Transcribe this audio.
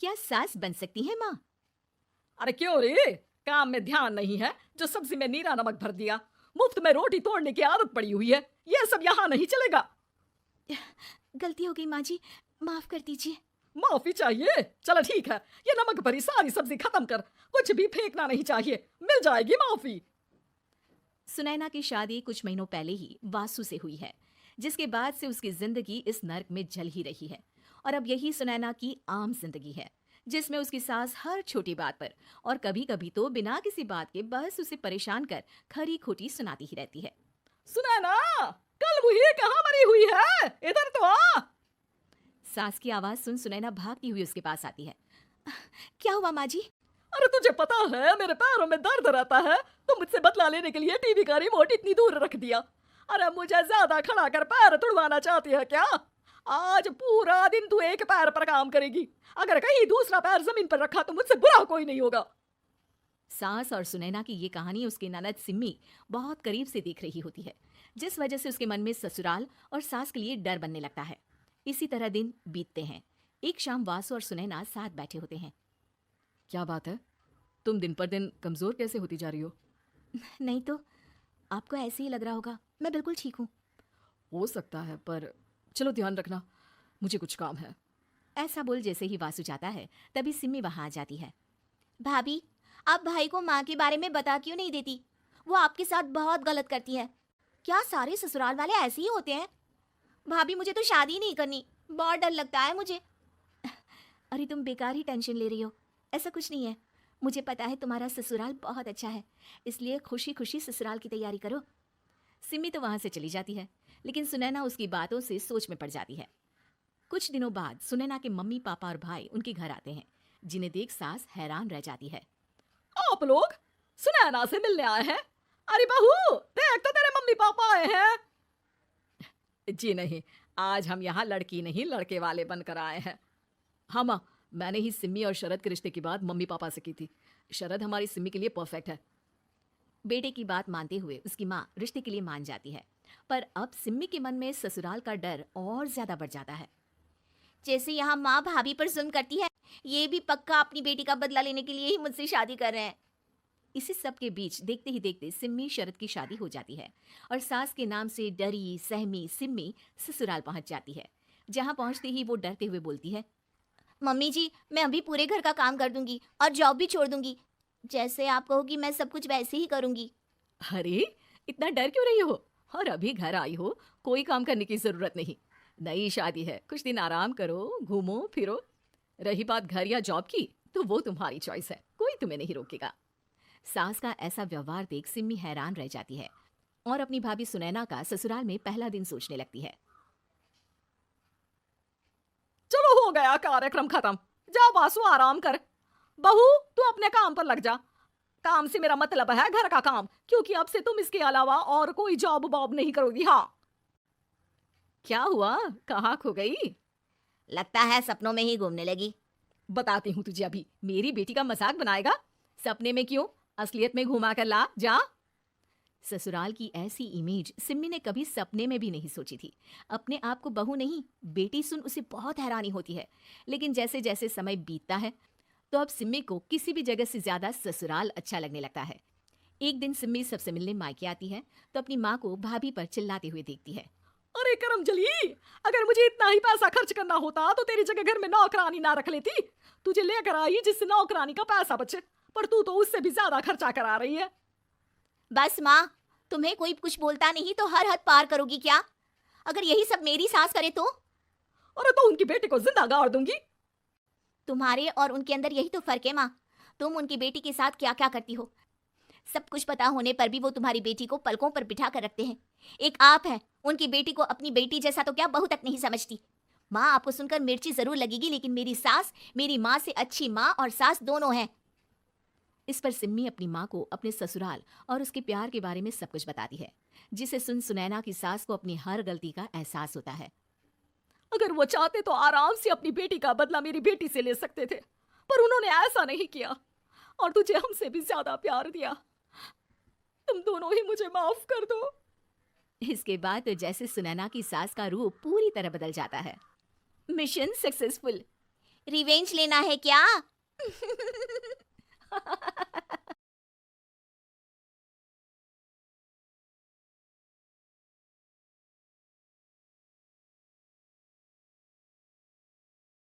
क्या सास बन सकती है माँ? अरे क्यों रे, काम में ध्यान नहीं है जो सब्जी में नीरा नमक भर दिया। मुफ्त में रोटी तोड़ने की आदत पड़ी हुई है, ये सब यहाँ नहीं चलेगा। गलती हो गई माँ जी, माफ कर दीजिए। माफी चाहिए? चलो ठीक है, ये नमक भरी सारी सब्जी खत्म कर, कुछ भी फेंकना नहीं चाहिए, मिल जाएगी माफी। सुनैना की शादी कुछ महीनों पहले ही वासु से हुई है, जिसके बाद से उसकी जिंदगी इस नर्क में जल ही रही है। और अब यही सुनैना की आम जिंदगी है, जिसमें उसकी सास हर छोटी बात पर और कभी कभी तो बिना किसी बात के बस उसे परेशान कर खरी खोटी सुनाती ही रहती है। सुनैना, कल मुही कहाँ मरी हुई है, इधर तो आ। सास की आवाज सुन सुनैना भागती हुई उसके पास आती है। क्या हुआ माँ जी? अरे तुझे पता है मेरे पैरों में दर्द रहता है, तो मुझसे बदला लेने के लिए टीवी का रिमोट इतनी दूर रख दिया। अरे मुझे ज्यादा खड़ा कर पैर तुड़वाना चाहती है क्या? आज पूरा दिन तू एक पैर पर काम करेगी, अगर कहीं दूसरा पैर जमीन पर रखा तो मुझसे बुरा कोई नहीं होगा। सास और सुनैना की ये कहानी उसकी ननद सिम्मी बहुत करीब से देख रही होती है, जिस वजह से उसके मन में ससुराल और सास के लिए डर बनने लगता है। इसी तरह दिन बीतते हैं। एक शाम वासु और सुनैना साथ बैठे होते हैं। क्या बात है, तुम दिन पर दिन कमजोर कैसे होती जा रही हो? नहीं तो, आपको ऐसे ही लग रहा होगा, मैं बिल्कुल ठीक हूँ। हो सकता है, पर चलो ध्यान रखना, मुझे कुछ काम है। ऐसा बोल जैसे ही वासु जाता है, तभी सिम्मी वहां आ जाती है। भाभी, आप भाई को माँ के बारे में बता क्यों नहीं देती? वो आपके साथ बहुत गलत करती है। क्या सारे ससुराल वाले ऐसे ही होते हैं? भाभी, मुझे तो शादी नहीं करनी, बहुत डर लगता है मुझे। अरे तुम बेकार ही टेंशन ले रही हो, ऐसा कुछ नहीं है। मुझे पता है तुम्हारा ससुराल बहुत अच्छा है, इसलिए खुशी खुशी ससुराल की तैयारी करो। सिमी तो वहां से चली जाती है, लेकिन सुनैना उसकी बातों से सोच में पड़ जाती है। कुछ दिनों बाद सुनैना के मम्मी पापा और भाई उनके घर आते हैं, जिन्हें देख सास हैरान रह जाती है। आप लोग सुनैना से मिलने आए हैं? अरे बहू, देख तो तेरे मम्मी पापा आए हैं। जी नहीं, आज हम यहाँ लड़की नहीं लड़के वाले बनकर आए हैं। हाँ माँ, मैंने ही सिम्मी और शरद के रिश्ते की बात मम्मी पापा से की थी। शरद हमारी सिम्मी के लिए परफेक्ट है। बेटे की बात मानते हुए उसकी माँ रिश्ते के लिए मान जाती है, पर अब सिम्मी के मन में ससुराल का डर और ज्यादा बढ़ जाता है। जैसे यहाँ माँ भाभी पर जुल्म करती है, ये भी पक्का अपनी बेटी का बदला लेने के लिए ही मुझसे शादी कर रहे हैं। इसी सब के बीच देखते ही देखते सिम्मी शरद की शादी हो जाती है और सास के नाम से डरी सहमी सिम्मी ससुराल पहुंच जाती है। जहां पहुंचते ही वो डरते हुए बोलती है, मम्मी जी, मैं अभी पूरे घर का काम कर दूंगी और जॉब भी छोड़ दूंगी। जैसे आप कहोगी मैं सब कुछ वैसे ही करूंगी। अरे इतना डर क्यों रही हो? और अभी घर आई हो, कोई काम करने की जरूरत नहीं। नई शादी है, कुछ दिन आराम करो, घूमो फिरो। रही बात घर या जॉब की, तो वो तुम्हारी चॉइस है, कोई तुम्हें नहीं रोकेगा। सास का ऐसा व्यवहार देख सिम्मी हैरान रह जाती है और अपनी भाभी सुनैना का ससुराल में पहला दिन सोचने लगती है। चलो हो गया कार्यक्रम खत्म, जा वासु आराम कर। बहू, तू अपने काम पर लग जा। काम से मेरा मतलब है घर का काम, क्योंकि अब से तुम इसके अलावा और कोई जॉब वॉब नहीं करोगी। हाँ। क्या हुआ, कहाँ खो गई? लगता है सपनों में ही घूमने लगी। बताती हूँ तुझे अभी। मेरी बेटी का मजाक बनाएगा? सपने में क्यों, असलियत में घुमा कर ला, जा। ससुराल की ऐसी इमेज सिम्मी ने कभी सपने में भी नहीं सोची थी। अपने आप को बहू नहीं, बेटी सुन उसे बहुत हैरानी होती है। लेकिन जैसे जैसे समय बीतता है, तो अब सिम्मी को किसी भी जगह से ज्यादा ससुराल अच्छा लगने लगता है। एक दिन सिम्मी सबसे मिलने मायके आती है, तो अपनी माँ को भाभी पर चिल्लाते हुए देखती है। अरे करमजली, अगर मुझे इतना ही पैसा खर्च करना होता तो तेरी जगह घर में नौकरानी ना रख लेती। तुझे लेकर आई जिससे नौकरानी का पैसा बचे, पर तू तो उससे भी ज्यादा खर्चा करा रही है। बस माँ, तुम्हें कोई कुछ बोलता नहीं तो हर हद पार करोगी क्या? अगर यही सब मेरी सास करे तो? अरे तो उनकी बेटी को जिंदा गाड़ दूंगी। तुम्हारे और उनके अंदर यही तो फर्क है माँ। तुम उनकी बेटी के साथ क्या क्या करती हो, सब कुछ पता होने पर भी वो तुम्हारी बेटी को पलकों पर बिठा कर रखते हैं। एक आप है, उनकी बेटी को अपनी बेटी जैसा तो क्या बहू तक नहीं समझती। माँ, आपको सुनकर मिर्ची जरूर लगेगी, लेकिन मेरी सास मेरी माँ से अच्छी माँ और सास दोनों हैं। इस पर सिम्मी अपनी माँ को अपने ससुराल और उसके प्यार के बारे में सब कुछ बताती है, जिसे सुन सुनैना की सास को अपनी हर गलती का एहसास होता है। अगर वो चाहते तो आराम से अपनी बेटी का बदला मेरी बेटी से ले सकते थे, पर उन्होंने ऐसा नहीं किया और तुझे हमसे भी ज्यादा प्यार दिया। तुम दोनों ही मुझे माफ कर दो। इसके बाद तो जैसे सुनैना की सास का रूप पूरी तरह बदल जाता है। Mission successful. रिवेंज लेना है क्या?